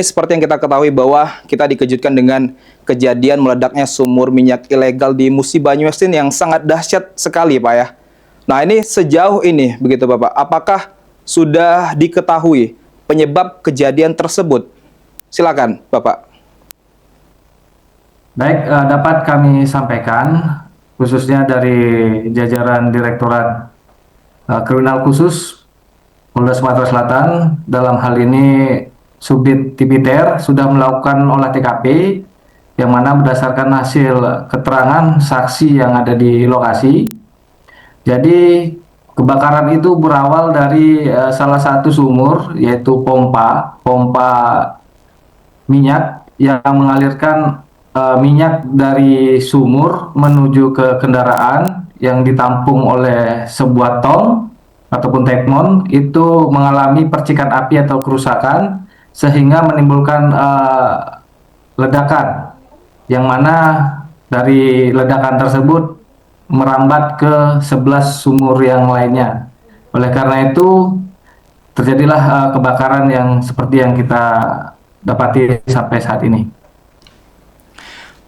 Seperti yang kita ketahui bahwa kita dikejutkan dengan kejadian meledaknya sumur minyak ilegal di Musi Banyuasin yang sangat dahsyat sekali, Pak ya. Nah, ini sejauh ini begitu Bapak, apakah sudah diketahui penyebab kejadian tersebut? Silakan, Bapak. Baik, dapat kami sampaikan khususnya dari jajaran Direktorat Kriminal Khusus Polda Sumatera Selatan, dalam hal ini Subdit Tipiter sudah melakukan olah TKP yang mana berdasarkan hasil keterangan saksi yang ada di lokasi. Jadi kebakaran itu berawal dari salah satu sumur, yaitu pompa minyak yang mengalirkan minyak dari sumur menuju ke kendaraan yang ditampung oleh sebuah tong ataupun tekmon, itu mengalami percikan api atau kerusakan sehingga menimbulkan ledakan, yang mana dari ledakan tersebut merambat ke 11 sumur yang lainnya. Oleh karena itu terjadilah kebakaran yang seperti yang kita dapati sampai saat ini.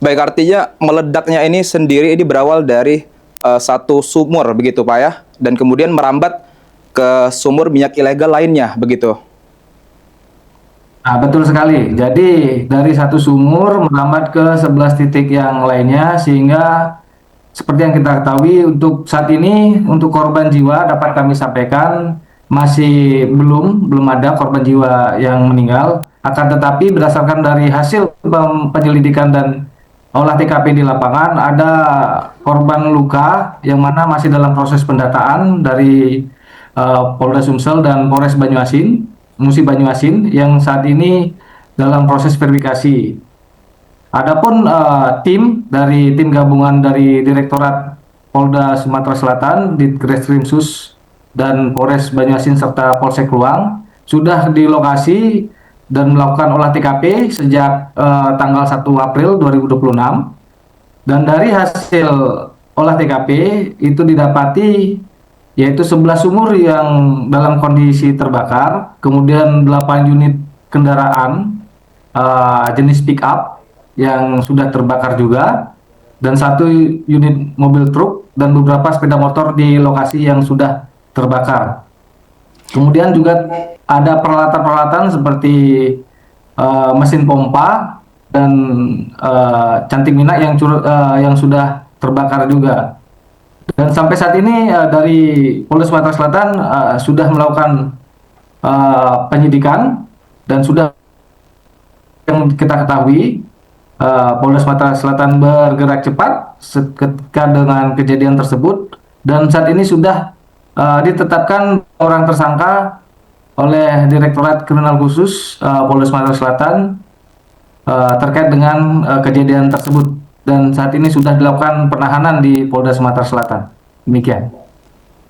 Baik, artinya meledaknya ini sendiri ini berawal dari satu sumur begitu Pak ya, dan kemudian merambat ke sumur minyak ilegal lainnya begitu. Nah, betul sekali. Jadi dari satu sumur merambat ke 11 titik yang lainnya, sehingga seperti yang kita ketahui untuk saat ini untuk korban jiwa dapat kami sampaikan masih belum ada korban jiwa yang meninggal. Akan tetapi berdasarkan dari hasil penyelidikan dan olah TKP di lapangan, ada korban luka yang mana masih dalam proses pendataan dari Polda Sumsel dan Polres Banyuasin, Musi Banyuasin, yang saat ini dalam proses verifikasi. Adapun tim gabungan dari Direktorat Polda Sumatera Selatan, Ditreskrimsus dan Polres Banyuasin serta Polsek Luang sudah di lokasi dan melakukan olah TKP sejak tanggal 1 April 2026. Dan dari hasil olah TKP itu didapati yaitu 11 sumur yang dalam kondisi terbakar, kemudian 8 unit kendaraan jenis pick up yang sudah terbakar juga, dan 1 unit mobil truk dan beberapa sepeda motor di lokasi yang sudah terbakar. Kemudian juga ada peralatan-peralatan seperti mesin pompa dan canting minyak yang sudah terbakar juga. Dan sampai saat ini dari Polda Sumatera Selatan sudah melakukan penyidikan, dan sudah yang kita ketahui Polda Sumatera Selatan bergerak cepat ketika dengan kejadian tersebut, dan saat ini sudah ditetapkan orang tersangka oleh Direktorat Kriminal Khusus Polda Sumatera Selatan terkait dengan kejadian tersebut, dan saat ini sudah dilakukan penahanan di Polda Sumatera Selatan. Demikian.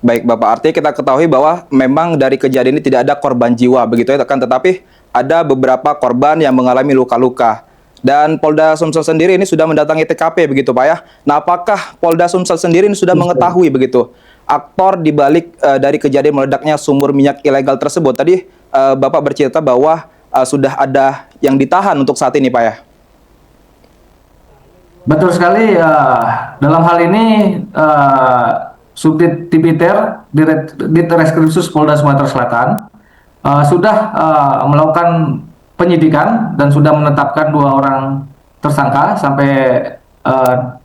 Baik Bapak, artinya kita ketahui bahwa memang dari kejadian ini tidak ada korban jiwa begitu ya, tetapi ada beberapa korban yang mengalami luka-luka. Dan Polda Sumsel sendiri ini sudah mendatangi TKP begitu Pak ya. Nah, apakah Polda Sumsel sendiri ini sudah mengetahui begitu aktor di balik dari kejadian meledaknya sumur minyak ilegal tersebut? Tadi Bapak bercerita bahwa sudah ada yang ditahan untuk saat ini Pak ya. Betul sekali. Dalam hal ini Subdit Tipiter Ditreskrimsus Polda Sumatera Selatan sudah melakukan penyidikan dan sudah menetapkan 2 orang tersangka sampai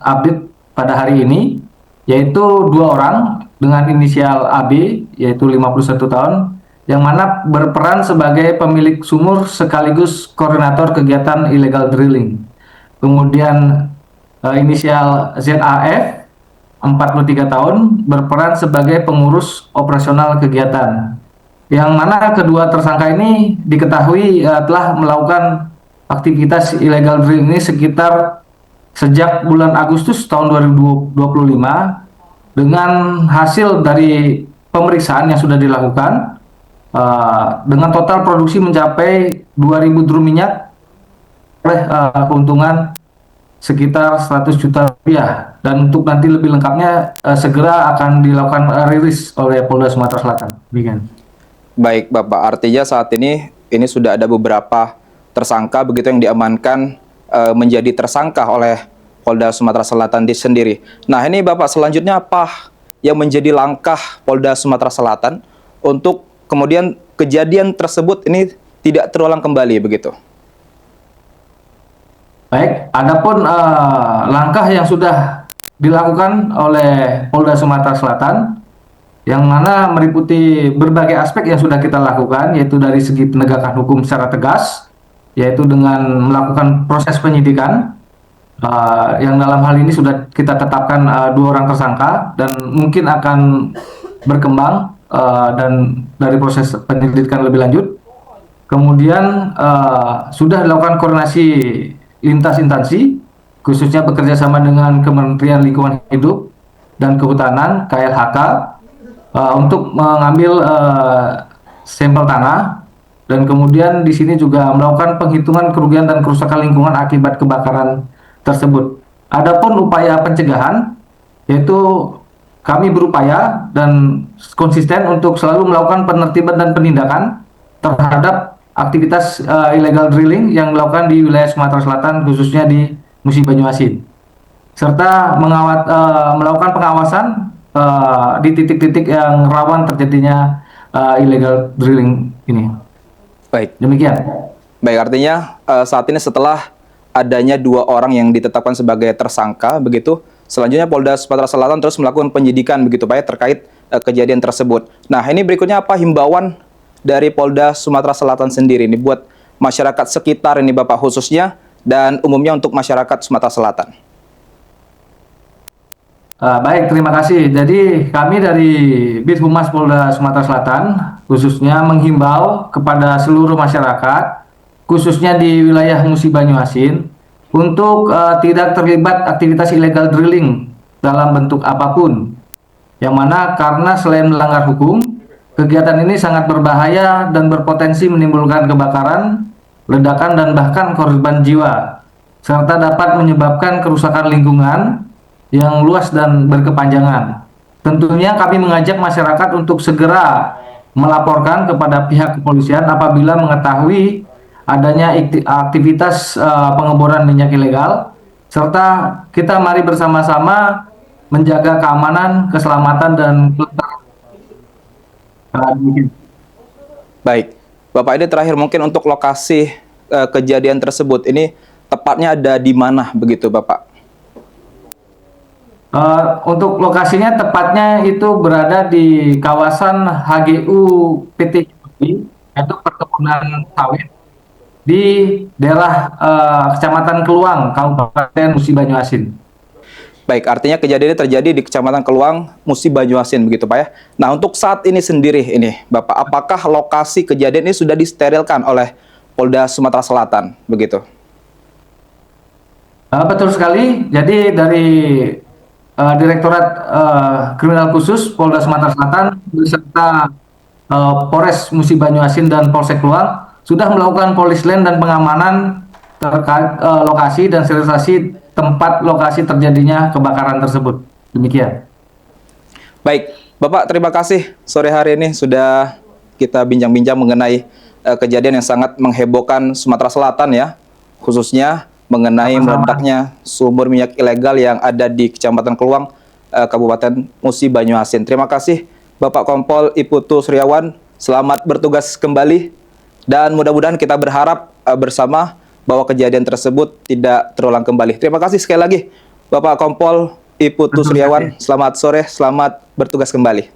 update pada hari ini, yaitu 2 orang dengan inisial AB, yaitu 51 tahun, yang mana berperan sebagai pemilik sumur sekaligus koordinator kegiatan illegal drilling. Kemudian inisial ZAF, 43 tahun, berperan sebagai pengurus operasional kegiatan. Yang mana kedua tersangka ini diketahui telah melakukan aktivitas illegal drilling ini sekitar sejak bulan Agustus tahun 2025, dengan hasil dari pemeriksaan yang sudah dilakukan dengan total produksi mencapai 2.000 drum minyak oleh keuntungan sekitar 100 juta rupiah. Dan untuk nanti lebih lengkapnya segera akan dilakukan rilis oleh Polda Sumatera Selatan. Demikian. Baik Bapak, artinya saat ini sudah ada beberapa tersangka begitu yang diamankan menjadi tersangka oleh Polda Sumatera Selatan sendiri. Nah, ini Bapak, selanjutnya apa yang menjadi langkah Polda Sumatera Selatan untuk kemudian kejadian tersebut ini tidak terulang kembali begitu? Baik, adapun langkah yang sudah dilakukan oleh Polda Sumatera Selatan, yang mana meliputi berbagai aspek yang sudah kita lakukan, yaitu dari segi penegakan hukum secara tegas, yaitu dengan melakukan proses penyidikan, yang dalam hal ini sudah kita tetapkan 2 orang tersangka, dan mungkin akan berkembang dan dari proses penyelidikan lebih lanjut. Kemudian sudah dilakukan koordinasi lintas instansi, khususnya bekerja sama dengan Kementerian Lingkungan Hidup dan Kehutanan (KLHK) untuk mengambil sampel tanah, dan kemudian di sini juga melakukan penghitungan kerugian dan kerusakan lingkungan akibat kebakaran tersebut. Adapun upaya pencegahan, yaitu kami berupaya dan konsisten untuk selalu melakukan penertiban dan penindakan terhadap aktivitas illegal drilling yang dilakukan di wilayah Sumatera Selatan, khususnya di Musi Banyuasin, serta melakukan pengawasan di titik-titik yang rawan terjadinya illegal drilling ini. Baik. Demikian. Baik, artinya saat ini setelah adanya 2 orang yang ditetapkan sebagai tersangka begitu, selanjutnya Polda Sumatera Selatan terus melakukan penyidikan begitu Pak ya, terkait kejadian tersebut. Nah, ini berikutnya apa himbauan dari Polda Sumatera Selatan sendiri ini buat masyarakat sekitar ini Bapak, khususnya dan umumnya untuk masyarakat Sumatera Selatan? Baik, terima kasih. Jadi kami dari Bid Humas Polda Sumatera Selatan khususnya menghimbau kepada seluruh masyarakat, khususnya di wilayah Musi Banyuasin, untuk tidak terlibat aktivitas illegal drilling dalam bentuk apapun, yang mana karena selain melanggar hukum, kegiatan ini sangat berbahaya dan berpotensi menimbulkan kebakaran, ledakan, dan bahkan korban jiwa, serta dapat menyebabkan kerusakan lingkungan yang luas dan berkepanjangan. Tentunya kami mengajak masyarakat untuk segera melaporkan kepada pihak kepolisian apabila mengetahui adanya aktivitas pengeboran minyak ilegal, serta kita mari bersama-sama menjaga keamanan, keselamatan, dan Baik, Bapak, ini terakhir mungkin untuk lokasi kejadian tersebut ini tepatnya ada di mana begitu Bapak? Untuk lokasinya tepatnya itu berada di kawasan HGU PT Jumbi, yaitu perkebunan sawit di daerah Kecamatan Keluang, Kabupaten Musi Banyuasin. Baik, artinya kejadian ini terjadi di Kecamatan Keluang, Musi Banyuasin begitu Pak ya. Nah, untuk saat ini sendiri ini Bapak, apakah lokasi kejadian ini sudah disterilkan oleh Polda Sumatera Selatan begitu? Betul sekali. Jadi dari Direktorat Kriminal Khusus Polda Sumatera Selatan beserta Polres Musi Banyuasin dan Polsek Keluang sudah melakukan polisland dan pengamanan terkait lokasi dan sterilisasi tempat lokasi terjadinya kebakaran tersebut. Demikian. Baik, Bapak, terima kasih sore hari ini sudah kita bincang-bincang mengenai kejadian yang sangat menghebohkan Sumatera Selatan ya, khususnya mengenai meledaknya sumur minyak ilegal yang ada di Kecamatan Keluang, Kabupaten Musi Banyuasin. Terima kasih Bapak Kompol Iputu Suryawan, selamat bertugas kembali, dan mudah-mudahan kita berharap bersama bahwa kejadian tersebut tidak terulang kembali. Terima kasih sekali lagi Bapak Kompol Iputu Suryawan, selamat sore, selamat bertugas kembali.